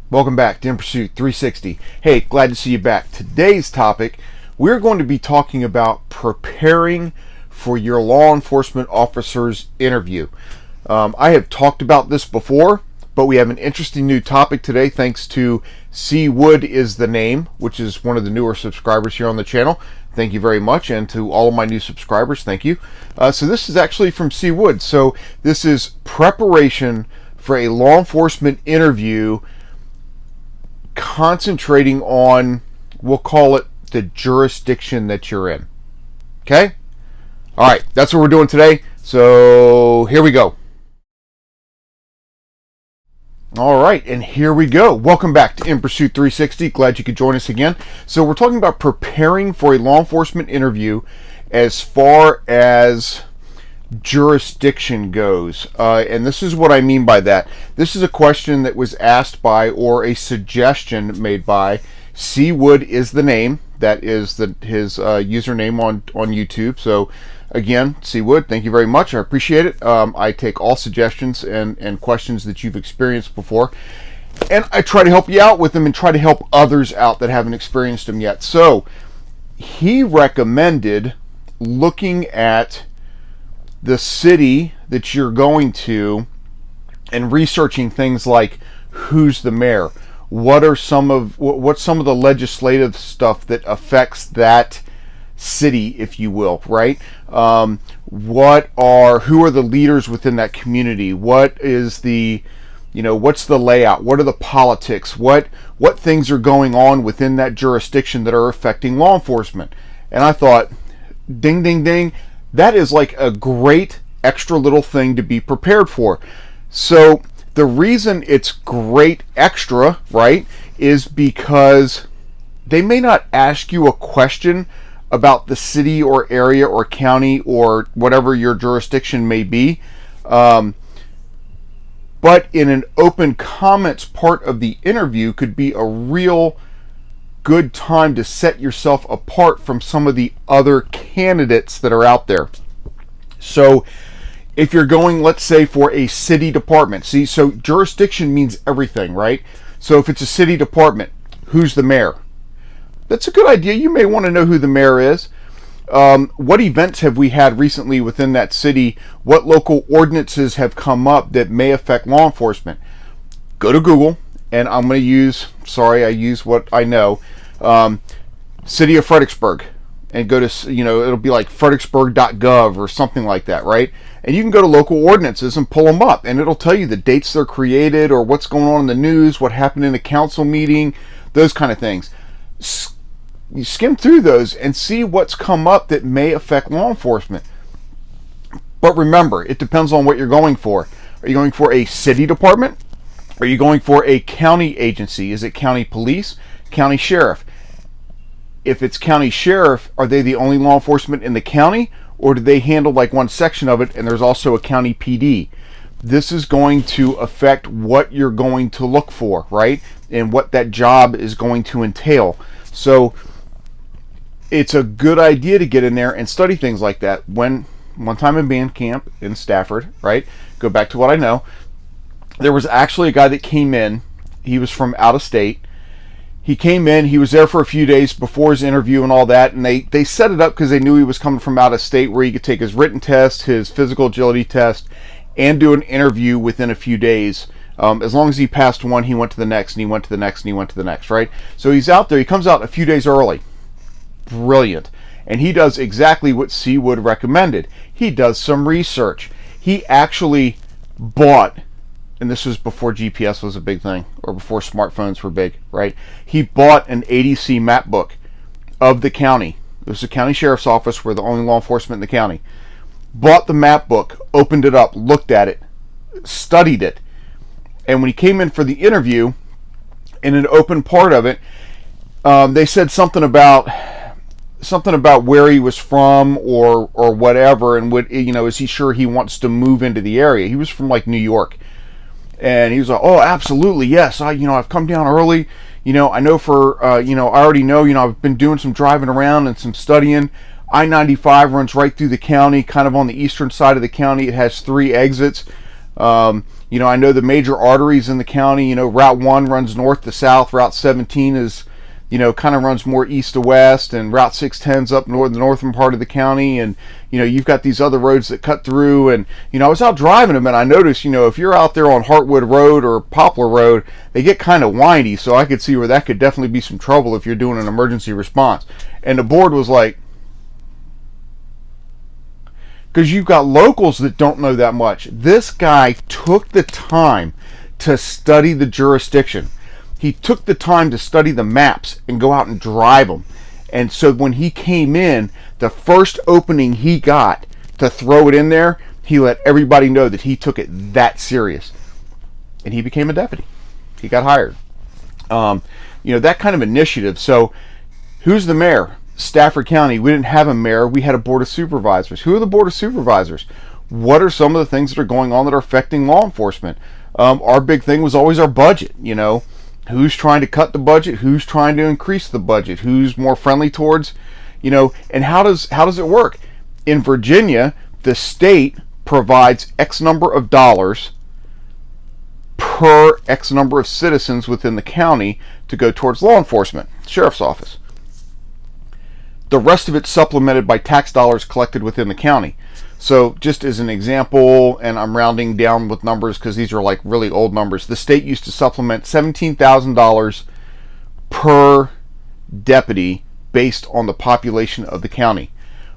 Welcome back to In Pursuit 360. Hey, glad to see you back. Today's topic, we're going to be talking about preparing for your law enforcement officer's interview. I have talked about this before, but we have an interesting new topic today thanks to C. Wood is the name, which is one of the newer subscribers here on the channel. Thank you very much, and to all of my new subscribers, thank you. So this is actually from C. Wood. So this is preparation for a law enforcement interview, concentrating on, we'll call it the jurisdiction that you're in. Okay? All right, that's what we're doing today. So here we go. All right, and here we go. Welcome back to In Pursuit 360. Glad you could join us again. So we're talking about preparing for a law enforcement interview as far as jurisdiction goes, and this is what I mean by that. This is a question that was asked by, or a suggestion made by, C. Wood is the name. That is his username on YouTube. So again, C. Wood, thank you very much. I appreciate it. I take all suggestions and questions that you've experienced before, and I try to help you out with them and try to help others out that haven't experienced them yet. So he recommended looking at the city that you're going to and researching things like who's the mayor, what's some of the legislative stuff that affects that city, if you will, right? Who are the leaders within that community? What is the, what's the layout? What are the politics? What things are going on within that jurisdiction that are affecting law enforcement? And I thought, ding, ding, ding, that is like a great extra little thing to be prepared for. So the reason it's great extra, right, is because they may not ask you a question about the city or area or county or whatever your jurisdiction may be, but in an open comments part of the interview could be a real good time to set yourself apart from some of the other candidates that are out there. So if you're going, let's say, for a city department, so jurisdiction means everything, right? So if it's a city department, who's the mayor? That's a good idea. You may want to know who the mayor is. What events have we had recently within that city? What local ordinances have come up that may affect law enforcement? Go to Google, and I'm going to use, I use what I know, City of Fredericksburg, and go to, it'll be like fredericksburg.gov or something like that, right? And you can go to local ordinances and pull them up, and it'll tell you the dates they're created or what's going on in the news, what happened in a council meeting, those kind of things. You skim through those and see what's come up that may affect law enforcement. But remember, it depends on what you're going for. Are you going for a city department? Are you going for a county agency? Is it county police, county sheriff? If it's county sheriff, are they the only law enforcement in the county, or do they handle like one section of it and there's also a county PD? This is going to affect what you're going to look for, right? And what that job is going to entail. So it's a good idea to get in there and study things like that. One time in band camp in Stafford, right? Go back to what I know. There was actually a guy that came in. He was from out of state. He came in. He was there for a few days before his interview and all that. And they set it up because they knew he was coming from out of state, where he could take his written test, his physical agility test, and do an interview within a few days. As long as he passed one, he went to the next, and he went to the next, and he went to the next, right? So he's out there. He comes out a few days early. Brilliant. And he does exactly what C. Wood recommended. He does some research. He actually bought, and this was before GPS was a big thing, or before smartphones were big, right? He bought an ADC map book of the county. It was the county sheriff's office. We're the only law enforcement in the county. Bought the map book, opened it up, looked at it, studied it. And when he came in for the interview, in an open part of it, they said something about where he was from or whatever, and is he sure he wants to move into the area? He was from like New York. And he was like, oh, absolutely, yes. I've come down early. I know I already know, I've been doing some driving around and some studying. I-95 runs right through the county, kind of on the eastern side of the county. It has 3 exits. I know the major arteries in the county. Route 1 runs north to south. Route 17 is, kind of runs more east to west, and Route 610's up north, the northern part of the county, and you've got these other roads that cut through. And I was out driving them, and I noticed, if you're out there on Heartwood Road or Poplar Road, they get kind of windy. So I could see where that could definitely be some trouble if you're doing an emergency response. And the board was like, because you've got locals that don't know that much. This guy took the time to study the jurisdiction. He took the time to study the maps and go out and drive them. And so when he came in, the first opening he got to throw it in there, he let everybody know that he took it that serious. And he became a deputy. He got hired. That kind of initiative. So who's the mayor? Stafford County, we didn't have a mayor, we had a board of supervisors. Who are the board of supervisors? What are some of the things that are going on that are affecting law enforcement? Our big thing was always our budget. Who's trying to cut the budget? Who's trying to increase the budget? Who's more friendly towards, and how does it work? In Virginia, the state provides X number of dollars per X number of citizens within the county to go towards law enforcement, sheriff's office. The rest of it's supplemented by tax dollars collected within the county. So just as an example, and I'm rounding down with numbers because these are like really old numbers, the state used to supplement $17,000 per deputy based on the population of the county.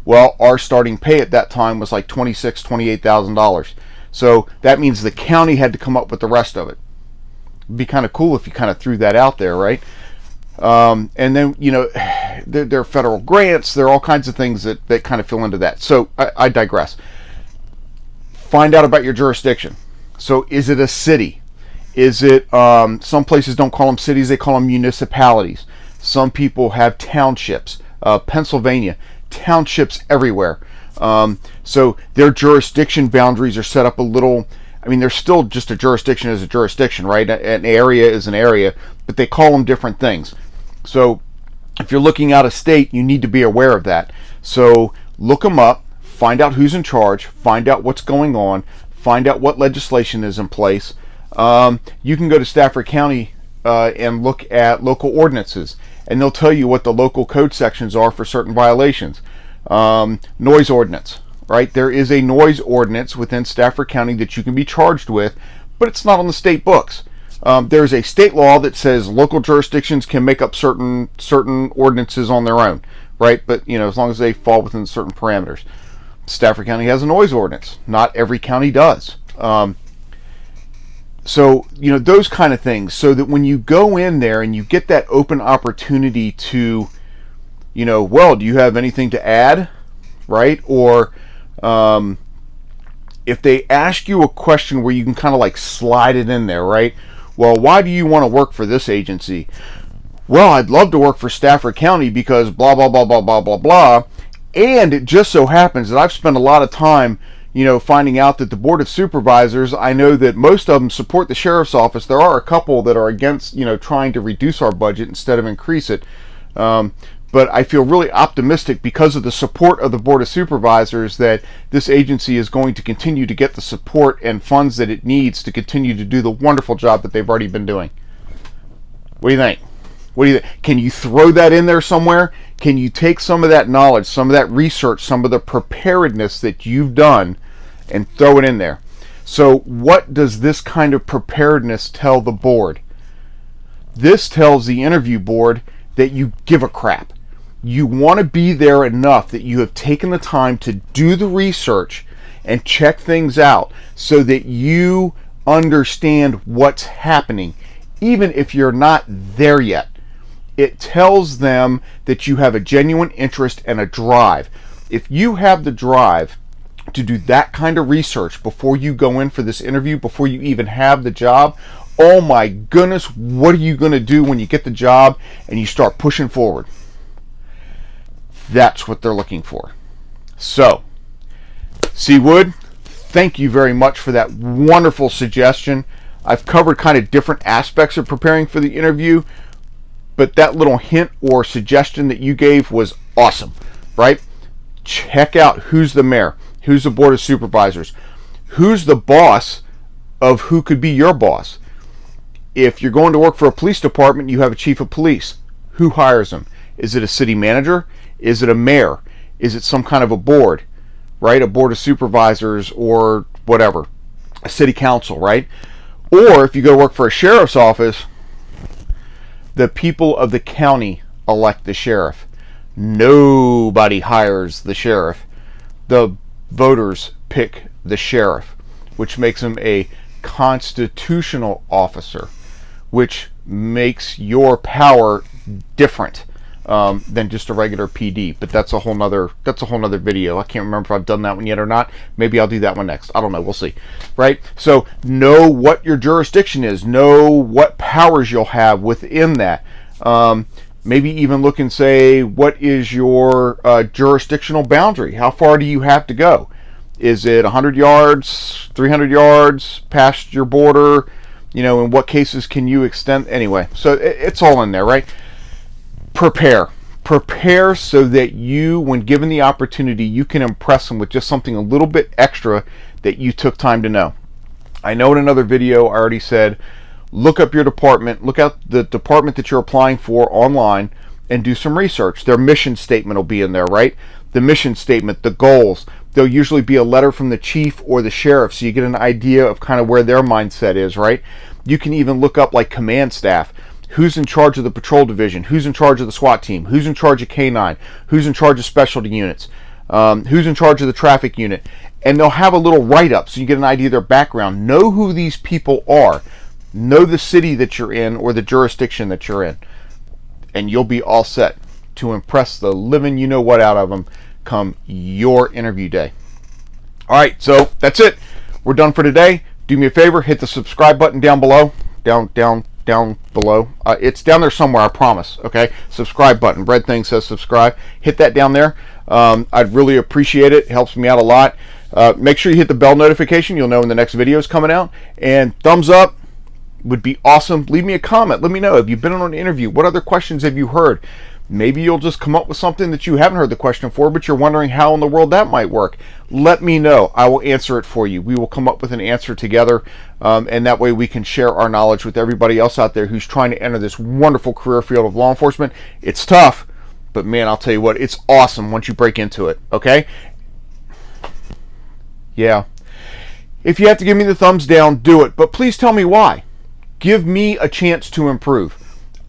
Well, our starting pay at that time was like $26,000, $28,000. So that means the county had to come up with the rest of it. It'd be kind of cool if you kind of threw that out there, right? And then, there are federal grants, there are all kinds of things that kind of fill into that. So I digress. Find out about your jurisdiction. So is it a city? Is it, some places don't call them cities, they call them municipalities. Some people have townships. Pennsylvania, townships everywhere. So their jurisdiction boundaries are set up a little, they're still just a jurisdiction is a jurisdiction, right? An area is an area, but they call them different things. So if you're looking out of state, you need to be aware of that. So look them up, find out who's in charge, find out what's going on, find out what legislation is in place. You can go to Stafford County and look at local ordinances, and they'll tell you what the local code sections are for certain violations. Noise ordinance, right? There is a noise ordinance within Stafford County that you can be charged with, but it's not on the state books. There's a state law that says local jurisdictions can make up certain ordinances on their own, right? But as long as they fall within certain parameters. Stafford County has a noise ordinance. Not every county does. So those kind of things, so that when you go in there and you get that open opportunity to, well, do you have anything to add, right? Or if they ask you a question where you can kind of like slide it in there, right? Well, why do you want to work for this agency? Well, I'd love to work for Stafford County because blah, blah, blah, blah, blah, blah, blah. And it just so happens that I've spent a lot of time, finding out that the Board of Supervisors, I know that most of them support the Sheriff's Office. There are a couple that are against, trying to reduce our budget instead of increase it. But I feel really optimistic because of the support of the Board of Supervisors that this agency is going to continue to get the support and funds that it needs to continue to do the wonderful job that they've already been doing. What do you think? Can you throw that in there somewhere? Can you take some of that knowledge, some of that research, some of the preparedness that you've done and throw it in there? So what does this kind of preparedness tell the board? This tells the interview board that you give a crap. You want to be there enough that you have taken the time to do the research and check things out so that you understand what's happening, even if you're not there yet. It tells them that you have a genuine interest and a drive. If you have the drive to do that kind of research before you go in for this interview, before you even have the job, oh my goodness, what are you going to do when you get the job and you start pushing forward? That's what they're looking for. So, C. Wood, thank you very much for that wonderful suggestion. I've covered kind of different aspects of preparing for the interview, but that little hint or suggestion that you gave was awesome, right? Check out who's the mayor, who's the board of supervisors, who's the boss of who could be your boss. If you're going to work for a police department, you have a chief of police. Who hires them? Is it a city manager? Is it a mayor? Is it some kind of a board, right? A board of supervisors or whatever, a city council, right? Or if you go work for a sheriff's office, the people of the county elect the sheriff. Nobody hires the sheriff. The voters pick the sheriff, which makes him a constitutional officer, which makes your power different than just a regular PD. But that's a whole nother video. I can't remember if I've done that one yet or not. Maybe I'll do that one next. I don't know. We'll see. Right? So know what your jurisdiction is. Know what powers you'll have within that. Maybe even look and say, what is your jurisdictional boundary? How far do you have to go? Is it 100 yards, 300 yards past your border? You know, in what cases can you extend? Anyway, so it's all in there, right? Prepare so that you, when given the opportunity, you can impress them with just something a little bit extra that you took time to know. I know in another video I already said, look up your department, look out the department that you're applying for online, and do some research. Their mission statement will be in there, right? The mission statement, the goals. There'll usually be a letter from the chief or the sheriff, so you get an idea of kind of where their mindset is, right? You can even look up like command staff. Who's in charge of the patrol division? Who's in charge of the SWAT team? Who's in charge of K9? Who's in charge of specialty units? Who's in charge of the traffic unit? And they'll have a little write-up so you get an idea of their background. Know who these people are. Know the city that you're in or the jurisdiction that you're in. And you'll be all set to impress the living you-know-what out of them come your interview day. All right, so that's it. We're done for today. Do me a favor, hit the subscribe button down below. Down below. It's down there somewhere, I promise. Okay, subscribe button. Red thing says subscribe. Hit that down there. I'd really appreciate it. It helps me out a lot. Make sure you hit the bell notification. You'll know when the next video is coming out. And thumbs up would be awesome. Leave me a comment. Let me know. Have you been on an interview? What other questions have you heard? Maybe you'll just come up with something that you haven't heard the question for, but you're wondering how in the world that might work. Let me know. I will answer it for you. We will come up with an answer together, and that way we can share our knowledge with everybody else out there who's trying to enter this wonderful career field of law enforcement. It's tough, but man, I'll tell you what, it's awesome once you break into it, okay? Yeah. If you have to give me the thumbs down, do it, but please tell me why. Give me a chance to improve.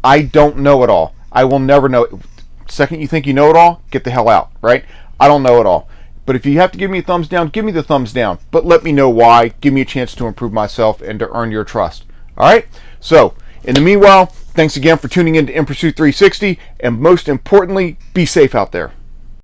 I don't know it all. I will never know. Second you think you know it all, get the hell out, right? I don't know it all. But if you have to give me a thumbs down, give me the thumbs down. But let me know why. Give me a chance to improve myself and to earn your trust. All right? So, in the meanwhile, thanks again for tuning in to In Pursuit 360. And most importantly, be safe out there.